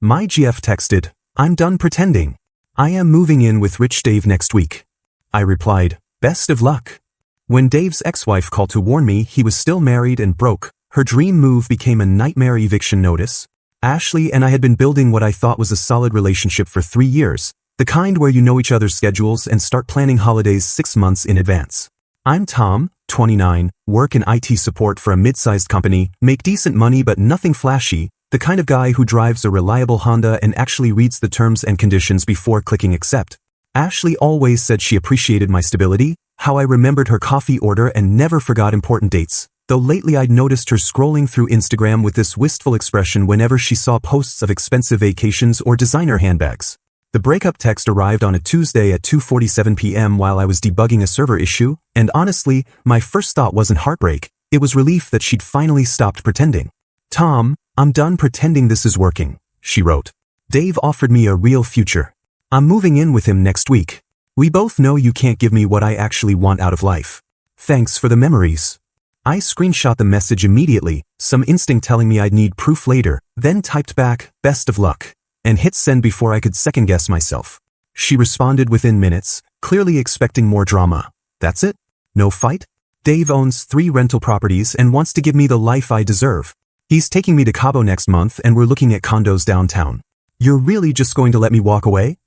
My GF texted, "I'm done pretending. I am moving in with Rich Dave next week." I replied, "Best of luck." When Dave's ex-wife called to warn me he was still married and broke, her dream move became a nightmare eviction notice. Ashley and I had been building what I thought was a solid relationship for 3 years, the kind where you know each other's schedules and start planning holidays 6 months in advance. I'm Tom, 29, work in IT support for a mid-sized company, make decent money but nothing flashy, the kind of guy who drives a reliable Honda and actually reads the terms and conditions before clicking accept. Ashley always said she appreciated my stability, how I remembered her coffee order and never forgot important dates, though lately I'd noticed her scrolling through Instagram with this wistful expression whenever she saw posts of expensive vacations or designer handbags. The breakup text arrived on a Tuesday at 2:47 p.m. while I was debugging a server issue, and honestly, my first thought wasn't heartbreak, it was relief that she'd finally stopped pretending. "Tom, I'm done pretending this is working," she wrote. "Dave offered me a real future. I'm moving in with him next week. We both know you can't give me what I actually want out of life. Thanks for the memories." I screenshot the message immediately, some instinct telling me I'd need proof later, then typed back, "Best of luck," and hit send before I could second-guess myself. She responded within minutes, clearly expecting more drama. "That's it? No fight? Dave owns 3 rental properties and wants to give me the life I deserve. He's taking me to Cabo next month and we're looking at condos downtown. You're really just going to let me walk away?"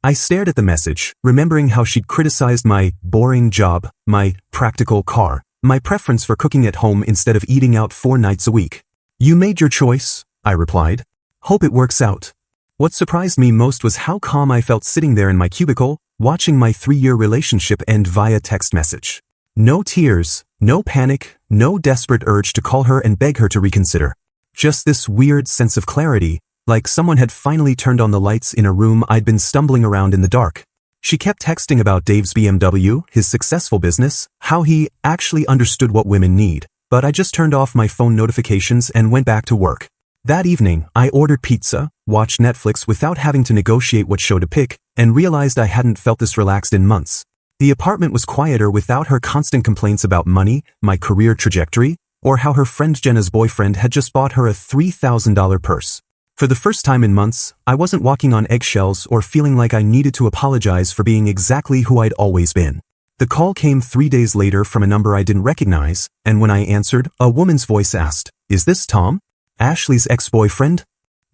I stared at the message, remembering how she'd criticized my boring job, my practical car, my preference for cooking at home instead of eating out 4 nights a week. "You made your choice," I replied. "Hope it works out." What surprised me most was how calm I felt sitting there in my cubicle, watching my 3-year relationship end via text message. No tears, no panic, no desperate urge to call her and beg her to reconsider. Just this weird sense of clarity, like someone had finally turned on the lights in a room I'd been stumbling around in the dark. She kept texting about Dave's BMW, his successful business, how he actually understood what women need, but I just turned off my phone notifications and went back to work. That evening, I ordered pizza, watched Netflix without having to negotiate what show to pick, and realized I hadn't felt this relaxed in months. The apartment was quieter without her constant complaints about money, my career trajectory, or how her friend Jenna's boyfriend had just bought her a $3,000 purse. For the first time in months, I wasn't walking on eggshells or feeling like I needed to apologize for being exactly who I'd always been. The call came 3 days later from a number I didn't recognize, and when I answered, a woman's voice asked, "Is this Tom? Ashley's ex-boyfriend?"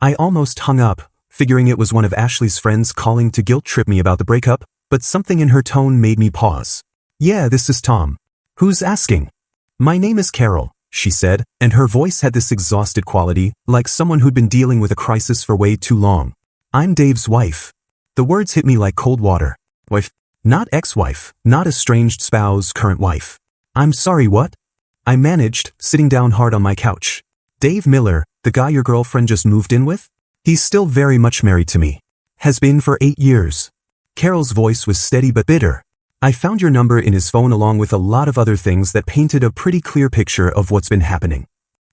I almost hung up, figuring it was one of Ashley's friends calling to guilt-trip me about the breakup, but something in her tone made me pause. "Yeah, this is Tom. Who's asking?" "My name is Carol," she said, and her voice had this exhausted quality, like someone who'd been dealing with a crisis for way too long. "I'm Dave's wife." The words hit me like cold water. Wife. Not ex-wife, not estranged spouse, current wife. "I'm sorry, what?" I managed, sitting down hard on my couch. "Dave Miller, the guy your girlfriend just moved in with? He's still very much married to me. Has been for 8 years. Carol's voice was steady but bitter. "I found your number in his phone along with a lot of other things that painted a pretty clear picture of what's been happening."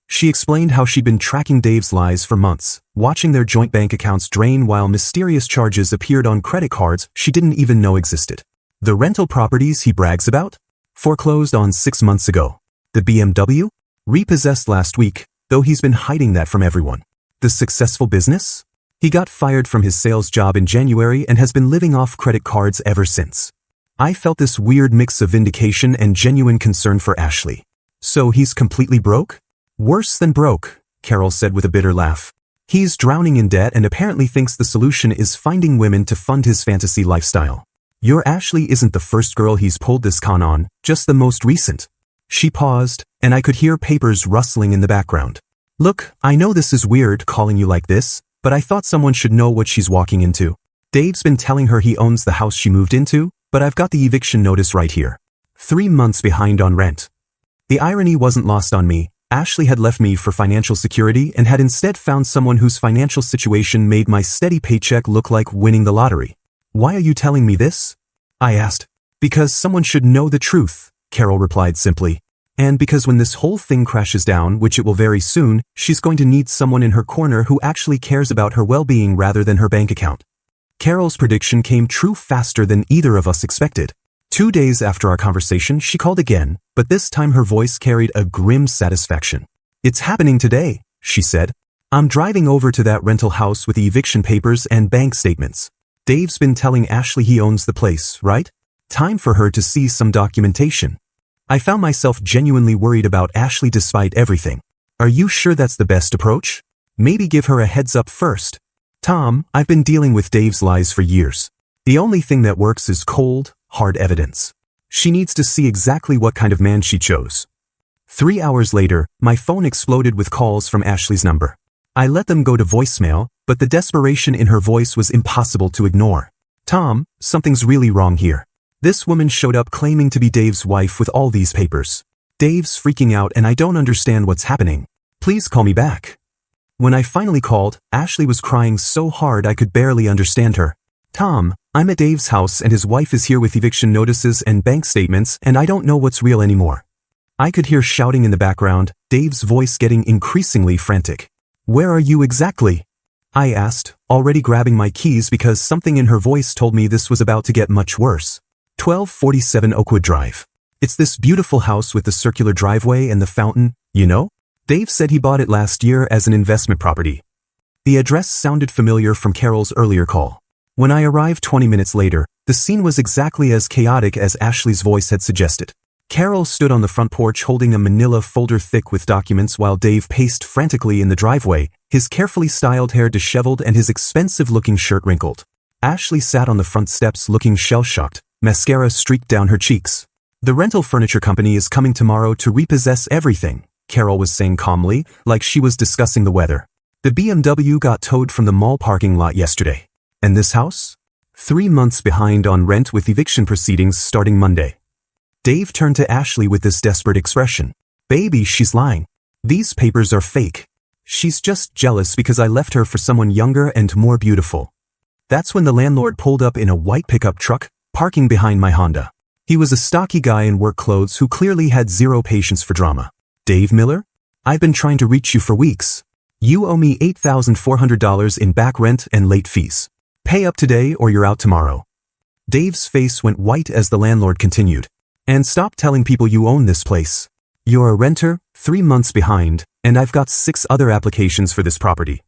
She explained how she'd been tracking Dave's lies for months, watching their joint bank accounts drain while mysterious charges appeared on credit cards she didn't even know existed. The rental properties he brags about? Foreclosed on 6 months ago. The BMW? Repossessed last week, though he's been hiding that from everyone. The successful business? He got fired from his sales job in January and has been living off credit cards ever since. I felt this weird mix of vindication and genuine concern for Ashley. "So he's completely broke?" "Worse than broke," Carol said with a bitter laugh. "He's drowning in debt and apparently thinks the solution is finding women to fund his fantasy lifestyle. Your Ashley isn't the first girl he's pulled this con on, just the most recent." She paused, and I could hear papers rustling in the background. "Look, I know this is weird calling you like this, but I thought someone should know what she's walking into. Dave's been telling her he owns the house she moved into, but I've got the eviction notice right here. 3 months behind on rent." The irony wasn't lost on me. Ashley had left me for financial security and had instead found someone whose financial situation made my steady paycheck look like winning the lottery. "Why are you telling me this?" I asked. "Because someone should know the truth," Carol replied simply. "And because when this whole thing crashes down, which it will very soon, she's going to need someone in her corner who actually cares about her well-being rather than her bank account." Carol's prediction came true faster than either of us expected. 2 days after our conversation, she called again, but this time her voice carried a grim satisfaction. "It's happening today," she said. I'm driving over to that rental house with the eviction papers and bank statements. Dave's been telling Ashley he owns the place, right? Time for her to see some documentation. I found myself genuinely worried about Ashley despite everything. Are you sure that's the best approach? Maybe give her a heads up first. Tom, I've been dealing with Dave's lies for years. The only thing that works is cold, hard evidence. She needs to see exactly what kind of man she chose. 3 hours later, my phone exploded with calls from Ashley's number. I let them go to voicemail, but the desperation in her voice was impossible to ignore. Tom, something's really wrong here. This woman showed up claiming to be Dave's wife with all these papers. Dave's freaking out and I don't understand what's happening. Please call me back. When I finally called, Ashley was crying so hard I could barely understand her. Tom, I'm at Dave's house and his wife is here with eviction notices and bank statements and I don't know what's real anymore. I could hear shouting in the background, Dave's voice getting increasingly frantic. Where are you exactly? I asked, already grabbing my keys because something in her voice told me this was about to get much worse. 1247 Oakwood Drive. It's this beautiful house with the circular driveway and the fountain, you know? Dave said he bought it last year as an investment property. The address sounded familiar from Carol's earlier call. When I arrived 20 minutes later, the scene was exactly as chaotic as Ashley's voice had suggested. Carol stood on the front porch holding a manila folder thick with documents while Dave paced frantically in the driveway, his carefully styled hair disheveled and his expensive-looking shirt wrinkled. Ashley sat on the front steps looking shell-shocked, mascara streaked down her cheeks. The rental furniture company is coming tomorrow to repossess everything, Carol was saying calmly, like she was discussing the weather. The BMW got towed from the mall parking lot yesterday. And this house? 3 months behind on rent with eviction proceedings starting Monday. Dave turned to Ashley with this desperate expression. Baby, she's lying. These papers are fake. She's just jealous because I left her for someone younger and more beautiful. That's when the landlord pulled up in a white pickup truck, parking behind my Honda. He was a stocky guy in work clothes who clearly had zero patience for drama. Dave Miller? I've been trying to reach you for weeks. You owe me $8,400 in back rent and late fees. Pay up today or you're out tomorrow. Dave's face went white as the landlord continued. And stop telling people you own this place. You're a renter, 3 months behind, and I've got 6 other applications for this property.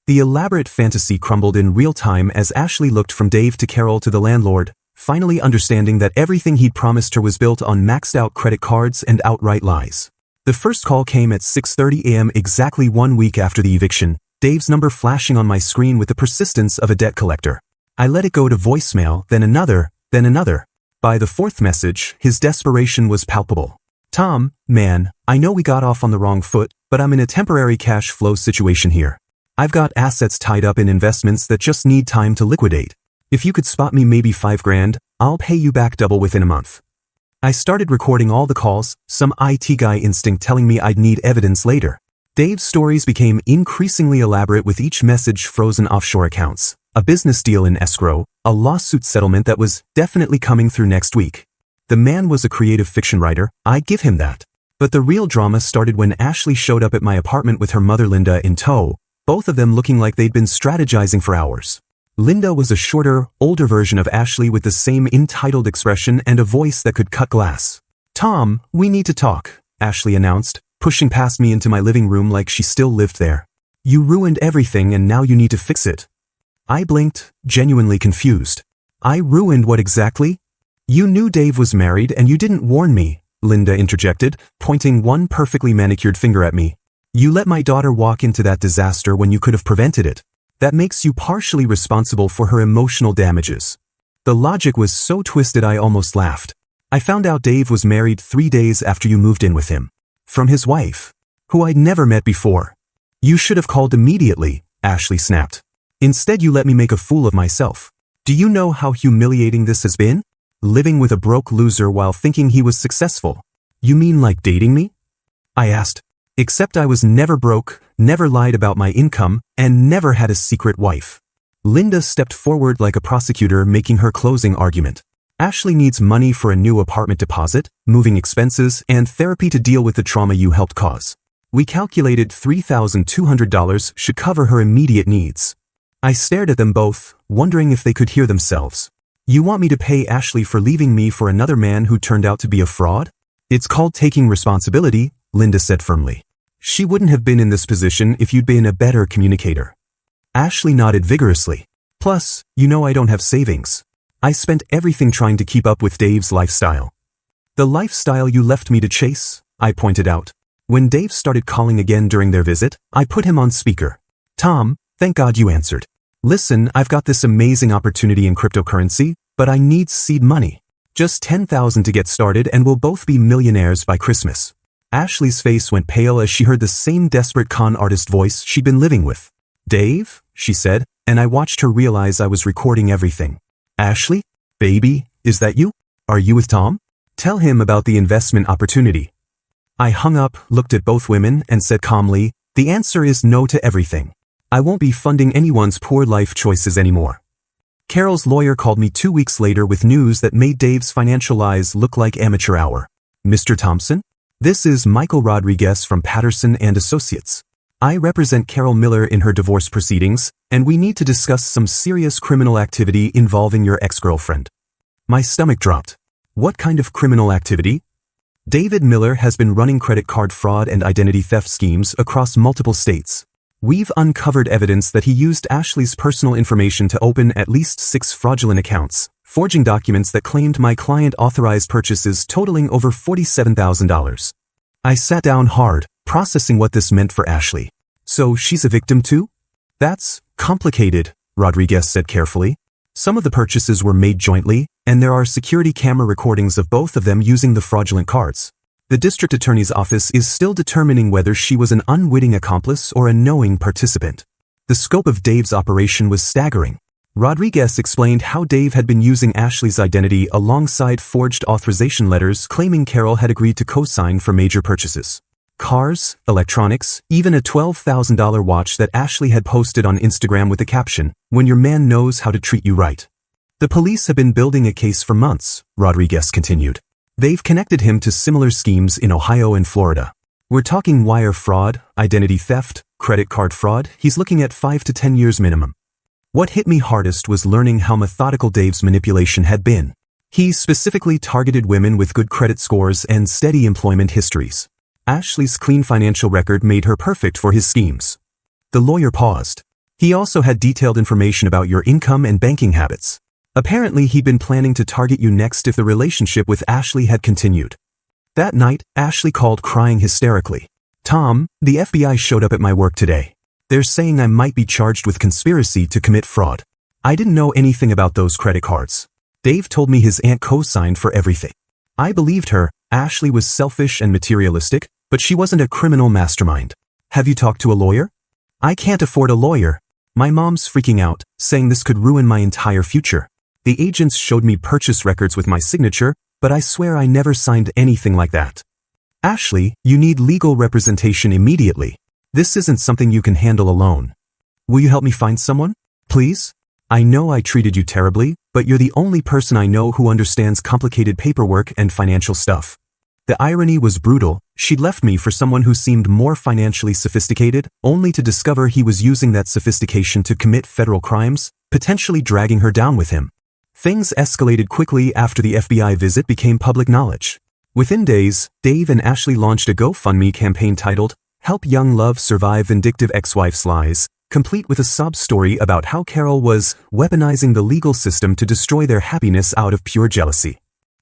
The elaborate fantasy crumbled in real time as Ashley looked from Dave to Carol to the landlord, finally understanding that everything he'd promised her was built on maxed-out credit cards and outright lies. The first call came at 6:30 a.m. exactly 1 week after the eviction, Dave's number flashing on my screen with the persistence of a debt collector. I let it go to voicemail, then another, then another. By the 4th message, his desperation was palpable. Tom, man, I know we got off on the wrong foot, but I'm in a temporary cash flow situation here. I've got assets tied up in investments that just need time to liquidate. If you could spot me maybe $5,000, I'll pay you back double within a month. I started recording all the calls, some IT guy instinct telling me I'd need evidence later. Dave's stories became increasingly elaborate with each message frozen offshore accounts, a business deal in escrow, a lawsuit settlement that was definitely coming through next week. The man was a creative fiction writer, I'd give him that. But the real drama started when Ashley showed up at my apartment with her mother Linda in tow, both of them looking like they'd been strategizing for hours. Linda was a shorter, older version of Ashley with the same entitled expression and a voice that could cut glass. Tom, we need to talk, Ashley announced, pushing past me into my living room like she still lived there. You ruined everything and now you need to fix it. I blinked, genuinely confused. I ruined what exactly? You knew Dave was married and you didn't warn me, Linda interjected, pointing one perfectly manicured finger at me. You let my daughter walk into that disaster when you could have prevented it. That makes you partially responsible for her emotional damages. The logic was so twisted I almost laughed. I found out Dave was married 3 days after you moved in with him. From his wife, who I'd never met before. You should have called immediately, Ashley snapped. Instead you let me make a fool of myself. Do you know how humiliating this has been? Living with a broke loser while thinking he was successful. You mean like dating me? I asked. Except I was never broke, never lied about my income, and never had a secret wife. Linda stepped forward like a prosecutor making her closing argument. Ashley needs money for a new apartment deposit, moving expenses, and therapy to deal with the trauma you helped cause. We calculated $3,200 should cover her immediate needs. I stared at them both, wondering if they could hear themselves. You want me to pay Ashley for leaving me for another man who turned out to be a fraud? It's called taking responsibility, Linda said firmly. She wouldn't have been in this position if you'd been a better communicator. Ashley nodded vigorously. Plus, you know I don't have savings. I spent everything trying to keep up with Dave's lifestyle. The lifestyle you left me to chase? I pointed out. When Dave started calling again during their visit, I put him on speaker. Tom, thank God you answered. Listen, I've got this amazing opportunity in cryptocurrency, but I need seed money. Just $10,000 to get started and we'll both be millionaires by Christmas. Ashley's face went pale as she heard the same desperate con artist voice she'd been living with. Dave, she said, and I watched her realize I was recording everything. Ashley? Baby, is that you? Are you with Tom? Tell him about the investment opportunity. I hung up, looked at both women, and said calmly, the answer is no to everything. I won't be funding anyone's poor life choices anymore. Carol's lawyer called me 2 weeks later with news that made Dave's financial lies look like amateur hour. Mr. Thompson? This is Michael Rodriguez from Patterson & Associates. I represent Carol Miller in her divorce proceedings, and we need to discuss some serious criminal activity involving your ex-girlfriend. My stomach dropped. What kind of criminal activity? David Miller has been running credit card fraud and identity theft schemes across multiple states. We've uncovered evidence that he used Ashley's personal information to open at least 6 fraudulent accounts, forging documents that claimed my client authorized purchases totaling over $47,000. I sat down hard, processing what this meant for Ashley. So she's a victim too? That's complicated, Rodriguez said carefully. Some of the purchases were made jointly, and there are security camera recordings of both of them using the fraudulent cards. The district attorney's office is still determining whether she was an unwitting accomplice or a knowing participant. The scope of Dave's operation was staggering. Rodriguez explained how Dave had been using Ashley's identity alongside forged authorization letters claiming Carol had agreed to co-sign for major purchases. Cars, electronics, even a $12,000 watch that Ashley had posted on Instagram with the caption, "When your man knows how to treat you right." The police have been building a case for months, Rodriguez continued. They've connected him to similar schemes in Ohio and Florida. We're talking wire fraud, identity theft, credit card fraud. He's looking at 5 to 10 years minimum. What hit me hardest was learning how methodical Dave's manipulation had been. He specifically targeted women with good credit scores and steady employment histories. Ashley's clean financial record made her perfect for his schemes. The lawyer paused. He also had detailed information about your income and banking habits. Apparently he'd been planning to target you next if the relationship with Ashley had continued. That night, Ashley called crying hysterically. Tom, the FBI showed up at my work today. They're saying I might be charged with conspiracy to commit fraud. I didn't know anything about those credit cards. Dave told me his aunt co-signed for everything. I believed her. Ashley was selfish and materialistic, but she wasn't a criminal mastermind. Have you talked to a lawyer? I can't afford a lawyer. My mom's freaking out, saying this could ruin my entire future. The agents showed me purchase records with my signature, but I swear I never signed anything like that. Ashley, you need legal representation immediately. This isn't something you can handle alone. Will you help me find someone? Please? I know I treated you terribly, but you're the only person I know who understands complicated paperwork and financial stuff. The irony was brutal. She'd left me for someone who seemed more financially sophisticated, only to discover he was using that sophistication to commit federal crimes, potentially dragging her down with him. Things escalated quickly after the FBI visit became public knowledge. Within days, Dave and Ashley launched a GoFundMe campaign titled, "Help Young Love Survive Vindictive Ex-Wife's Lies," complete with a sob story about how Carol was weaponizing the legal system to destroy their happiness out of pure jealousy.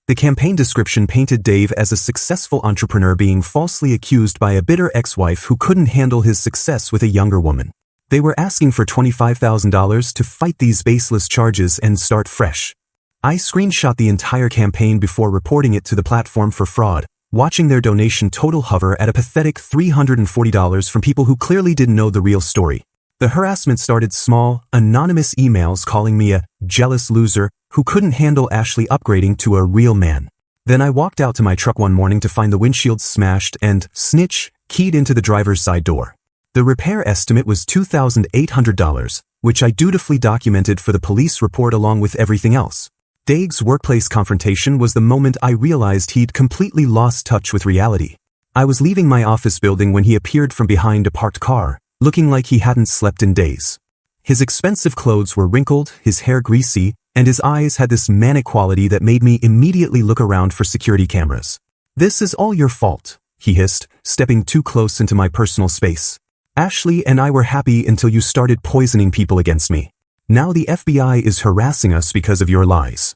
The campaign description painted Dave as a successful entrepreneur being falsely accused by a bitter ex-wife who couldn't handle his success with a younger woman. They were asking for $25,000 to fight these baseless charges and start fresh. I screenshot the entire campaign before reporting it to the platform for fraud, watching their donation total hover at a pathetic $340 from people who clearly didn't know the real story. The harassment started small, anonymous emails calling me a jealous loser who couldn't handle Ashley upgrading to a real man. Then I walked out to my truck one morning to find the windshield smashed and, snitch, keyed into the driver's side door. The repair estimate was $2,800, which I dutifully documented for the police report along with everything else. Dave's workplace confrontation was the moment I realized he'd completely lost touch with reality. I was leaving my office building when he appeared from behind a parked car, looking like he hadn't slept in days. His expensive clothes were wrinkled, his hair greasy, and his eyes had this manic quality that made me immediately look around for security cameras. "This is all your fault," he hissed, stepping too close into my personal space. Ashley and I were happy until you started poisoning people against me. Now the FBI is harassing us because of your lies.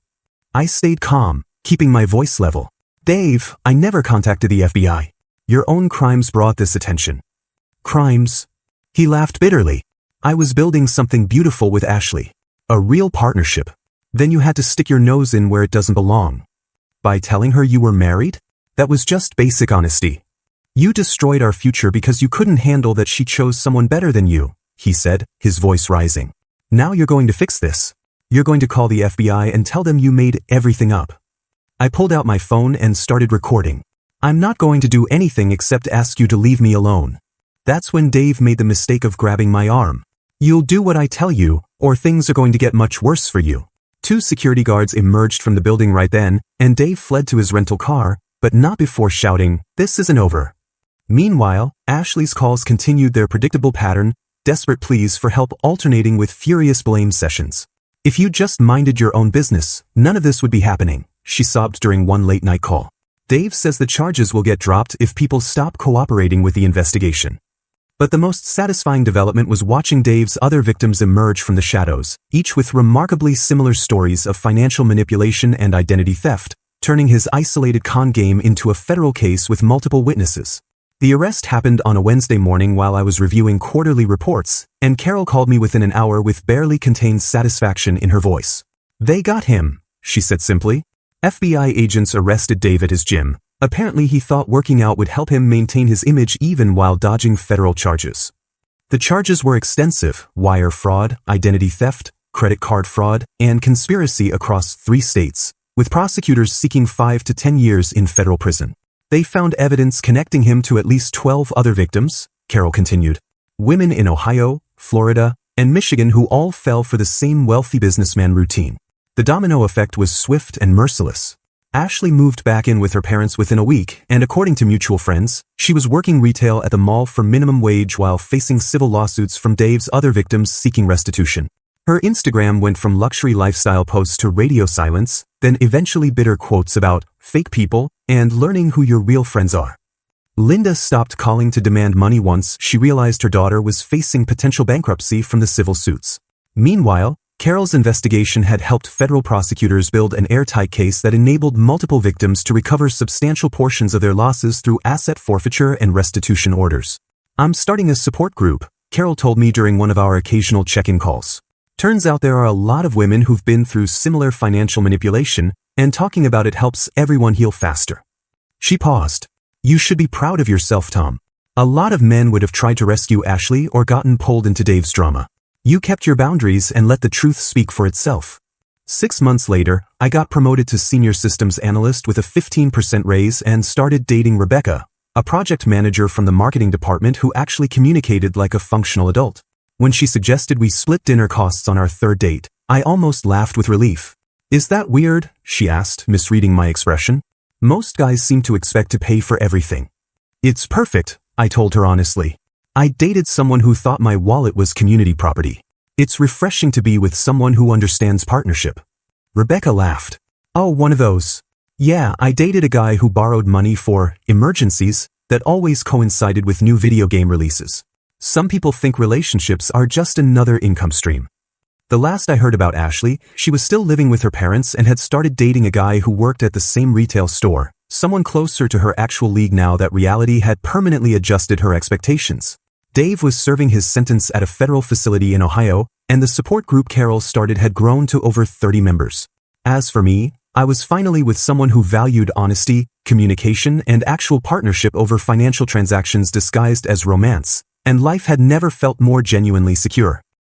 I stayed calm, keeping my voice level. Dave, I never contacted the FBI. Your own crimes brought this attention. Crimes? He laughed bitterly. I was building something beautiful with Ashley. A real partnership. Then you had to stick your nose in where it doesn't belong. By telling her you were married? That was just basic honesty. You destroyed our future because you couldn't handle that she chose someone better than you, he said, his voice rising. Now you're going to fix this. You're going to call the FBI and tell them you made everything up. I pulled out my phone and started recording. I'm not going to do anything except ask you to leave me alone. That's when Dave made the mistake of grabbing my arm. You'll do what I tell you, or things are going to get much worse for you. 2 security guards emerged from the building right then, and Dave fled to his rental car, but not before shouting, "This isn't over." Meanwhile, Ashley's calls continued their predictable pattern, desperate pleas for help alternating with furious blame sessions. If you just minded your own business, none of this would be happening, she sobbed during one late-night call. Dave says the charges will get dropped if people stop cooperating with the investigation. But the most satisfying development was watching Dave's other victims emerge from the shadows, each with remarkably similar stories of financial manipulation and identity theft, turning his isolated con game into a federal case with multiple witnesses. The arrest happened on a Wednesday morning while I was reviewing quarterly reports, and Carol called me within an hour with barely contained satisfaction in her voice. They got him, she said simply. FBI agents arrested Dave at his gym. Apparently he thought working out would help him maintain his image even while dodging federal charges. The charges were extensive: wire fraud, identity theft, credit card fraud, and conspiracy across 3 states, with prosecutors seeking 5 to 10 years in federal prison. They found evidence connecting him to at least 12 other victims, Carol continued. Women in Ohio, Florida, and Michigan who all fell for the same wealthy businessman routine. The domino effect was swift and merciless. Ashley moved back in with her parents within a week, and according to mutual friends, she was working retail at the mall for minimum wage while facing civil lawsuits from Dave's other victims seeking restitution. Her Instagram went from luxury lifestyle posts to radio silence, then eventually bitter quotes about fake people and learning who your real friends are. Linda stopped calling to demand money once she realized her daughter was facing potential bankruptcy from the civil suits. Meanwhile, Carol's investigation had helped federal prosecutors build an airtight case that enabled multiple victims to recover substantial portions of their losses through asset forfeiture and restitution orders. I'm starting a support group, Carol told me during one of our occasional check-in calls. Turns out there are a lot of women who've been through similar financial manipulation, and talking about it helps everyone heal faster. She paused. You should be proud of yourself, Tom. A lot of men would have tried to rescue Ashley or gotten pulled into Dave's drama. You kept your boundaries and let the truth speak for itself. 6 months later, I got promoted to senior systems analyst with a 15% raise and started dating Rebecca, a project manager from the marketing department who actually communicated like a functional adult. When she suggested we split dinner costs on our 3rd date, I almost laughed with relief. Is that weird? She asked, misreading my expression. Most guys seem to expect to pay for everything. It's perfect, I told her honestly. I dated someone who thought my wallet was community property. It's refreshing to be with someone who understands partnership. Rebecca laughed. Oh, one of those. Yeah, I dated a guy who borrowed money for emergencies that always coincided with new video game releases. Some people think relationships are just another income stream. The last I heard about Ashley, she was still living with her parents and had started dating a guy who worked at the same retail store, someone closer to her actual league now that reality had permanently adjusted her expectations. Dave was serving his sentence at a federal facility in Ohio, and the support group Carol started had grown to over 30 members. As for me, I was finally with someone who valued honesty, communication, and actual partnership over financial transactions disguised as romance, and life had never felt more genuinely secure.